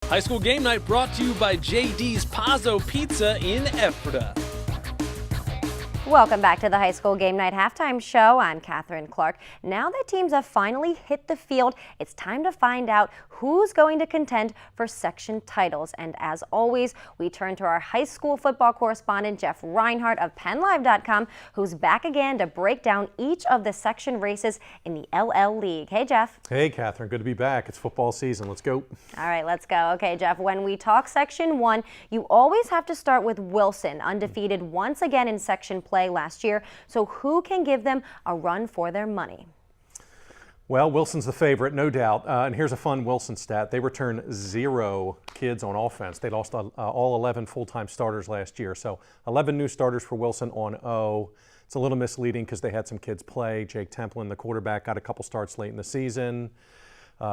High School Game Night brought to you by JD's Pazzo Pizza in Ephrata. Welcome back to the High School Game Night Halftime Show. I'm Catherine Clark. Now that teams have finally hit the field, it's time to find out who's going to contend for section titles. And as always, we turn to our high school football correspondent, Jeff Reinhardt of PennLive.com, who's back again to break down each of the section races in the LL League. Hey, Jeff. Hey, Catherine. Good to be back. It's football season. Let's go. All right, let's go. Okay, Jeff, when we talk Section 1, you always have to start with Wilson, undefeated once again in section play last year. So who can give them a run for their money? Well, Wilson's the favorite, no doubt. And here's a fun Wilson stat. They returned 0 kids on offense. They lost all 11 full-time starters last year. So 11 new starters for Wilson on 0. It's a little misleading because they had some kids play. Jake Templin, the quarterback, got a couple starts late in the season.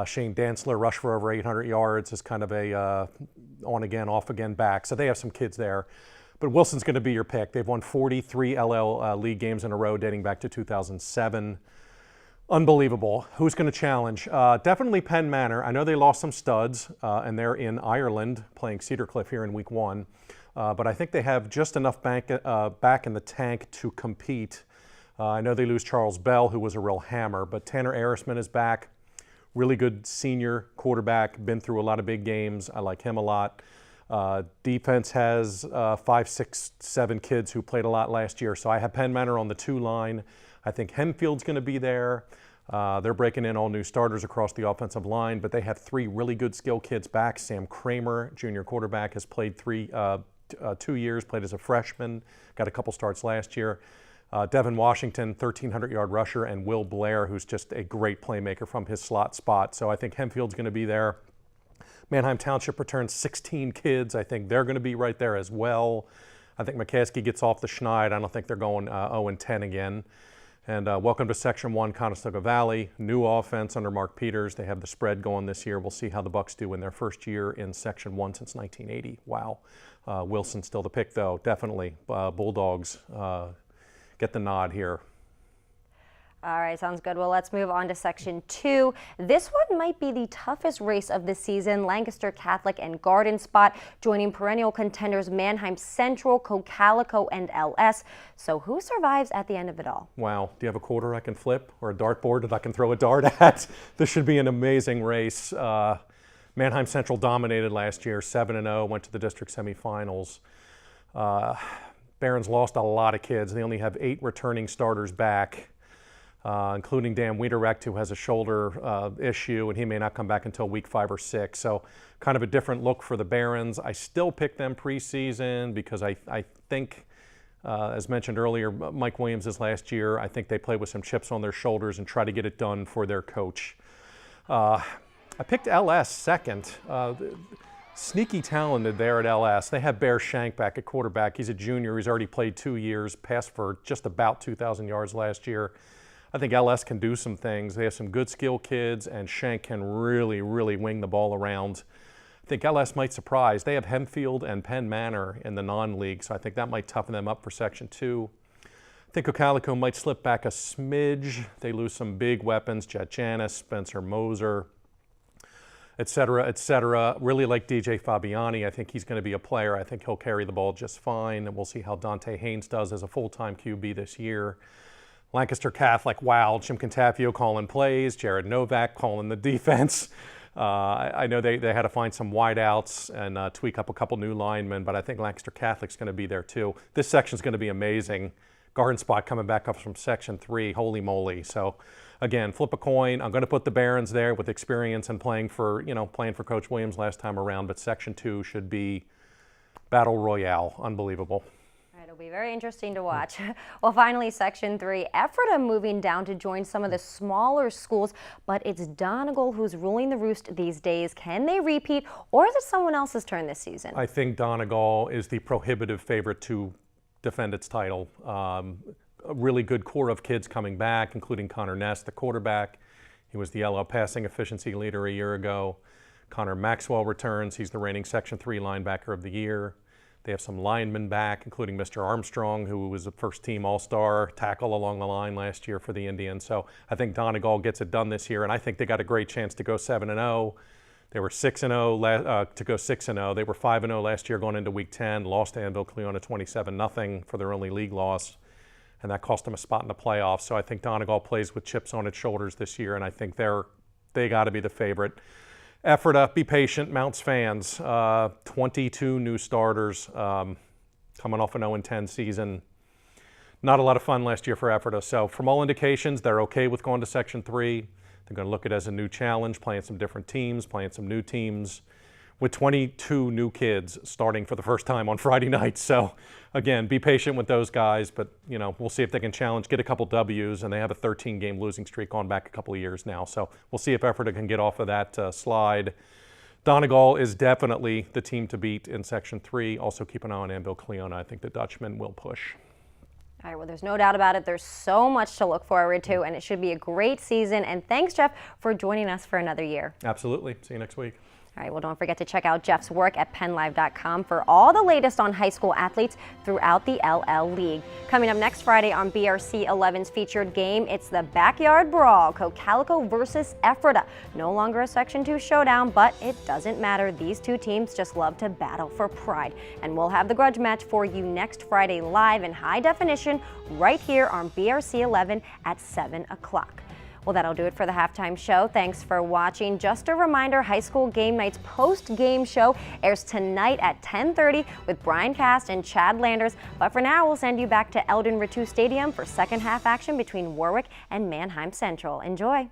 Shane Dantzler rushed for over 800 yards as kind of a on-again, off-again back. So they have some kids there. But Wilson's going to be your pick. They've won 43 LL League games in a row dating back to 2007. Unbelievable. Who's going to challenge? Definitely Penn Manor. I know they lost some studs, and they're in Ireland playing Cedar Cliff here in week 1. But I think they have just enough back in the tank to compete. I know they lose Charles Bell, who was a real hammer, but Tanner Arisman is back. Really good senior quarterback, been through a lot of big games. I like him a lot. Defense has 5, 6, 7 kids who played a lot last year. So I have Penn Manor on the 2 line. I think Hempfield's going to be there. They're breaking in all new starters across the offensive line, but they have 3 really good skill kids back. Sam Kramer, junior quarterback, has played 2 years, played as a freshman, got a couple starts last year. Devin Washington, 1,300-yard rusher, and Will Blair, who's just a great playmaker from his slot spot. So I think Hempfield's going to be there. Manheim Township returns 16 kids. I think they're going to be right there as well. I think McCaskey gets off the schneid. I don't think they're going 0-10 again. And welcome to Section 1, Conestoga Valley. New offense under Mark Peters. They have the spread going this year. We'll see how the Bucks do in their first year in Section 1 since 1980. Wow. Wilson's still the pick, though. Definitely. Bulldogs get the nod here. All right, sounds good. Well, let's move on to Section 2. This one might be the toughest race of the season. Lancaster Catholic and Garden Spot joining perennial contenders Manheim Central, Cocalico, and LS. So who survives at the end of it all? Wow. Do you have a quarter I can flip or a dartboard that I can throw a dart at? This should be an amazing race. Manheim Central dominated last year, 7-0, went to the district semifinals. Barons lost a lot of kids. They only have 8 returning starters back. Including Dan Wiederrecht, who has a shoulder issue, and he may not come back until week 5 or 6. So kind of a different look for the Barons. I still pick them preseason because I think, as mentioned earlier, Mike Williams is last year. I think they play with some chips on their shoulders and try to get it done for their coach. I picked LS second. Sneaky talented there at LS. They have Bear Shank back at quarterback. He's a junior. He's already played 2 years, passed for just about 2,000 yards last year. I think LS can do some things. They have some good skill kids, and Shank can really, really wing the ball around. I think LS might surprise. They have Hempfield and Penn Manor in the non-league, so I think that might toughen them up for Section 2. I think Cocalico might slip back a smidge. They lose some big weapons, Jet Janis, Spencer Moser, et cetera, et cetera. Really like DJ Fabiani. I think he's going to be a player. I think he'll carry the ball just fine, and we'll see how Dante Haynes does as a full-time QB this year. Lancaster Catholic, wow, Jim Contafio calling plays, Jared Novak calling the defense. I know they had to find some wideouts and tweak up a couple new linemen, but I think Lancaster Catholic's going to be there too. This section's going to be amazing. Garden Spot coming back up from Section 3, holy moly. So again, flip a coin. I'm going to put the Barons there with experience and playing for Coach Williams last time around, but Section 2 should be battle royale. Unbelievable. It'll be very interesting to watch. Well, finally, Section 3, Ephrata moving down to join some of the smaller schools, but it's Donegal who's ruling the roost these days. Can they repeat, or is it someone else's turn this season? I think Donegal is the prohibitive favorite to defend its title. A really good core of kids coming back, including Connor Ness, the quarterback. He was the LL passing efficiency leader a year ago. Connor Maxwell returns. He's the reigning Section 3 linebacker of the year. They have some linemen back, including Mr. Armstrong, who was a first-team All-Star tackle along the line last year for the Indians. So I think Donegal gets it done this year, and I think they got a great chance to go 7-0. They were 6-0 to go 6-0. They were 5-0 last year going into Week 10. Lost to Anvil Cleona 27-0 for their only league loss, and that cost them a spot in the playoffs. So I think Donegal plays with chips on its shoulders this year, and I think they got to be the favorite. Ephrata, be patient, Mounts fans. 22 new starters coming off an 0-10 season. Not a lot of fun last year for Ephrata. So from all indications, they're okay with going to Section 3. They're going to look at it as a new challenge, playing some different teams, playing some new teams, with 22 new kids starting for the first time on Friday night. So again, be patient with those guys, but we'll see if they can challenge, get a couple W's, and they have a 13-game losing streak going back a couple of years now. So we'll see if Ephrata can get off of that slide. Donegal is definitely the team to beat in Section 3. Also keep an eye on Anvil Cleona. I think the Dutchmen will push. All right, well, there's no doubt about it. There's so much to look forward to, and it should be a great season. And thanks, Jeff, for joining us for another year. Absolutely. See you next week. All right, well, don't forget to check out Jeff's work at PennLive.com for all the latest on high school athletes throughout the LL League. Coming up next Friday on BRC 11's featured game, it's the Backyard Brawl, Cocalico versus Ephrata. No longer a Section 2 showdown, but it doesn't matter. These two teams just love to battle for pride. And we'll have the grudge match for you next Friday live in high definition right here on BRC 11 at 7 o'clock. Well, that'll do it for the halftime show. Thanks for watching. Just a reminder, High School Game Night's post-game show airs tonight at 10:30 with Brian Cast and Chad Landers. But for now, we'll send you back to Eldon Ritu Stadium for second half action between Warwick and Mannheim Central. Enjoy.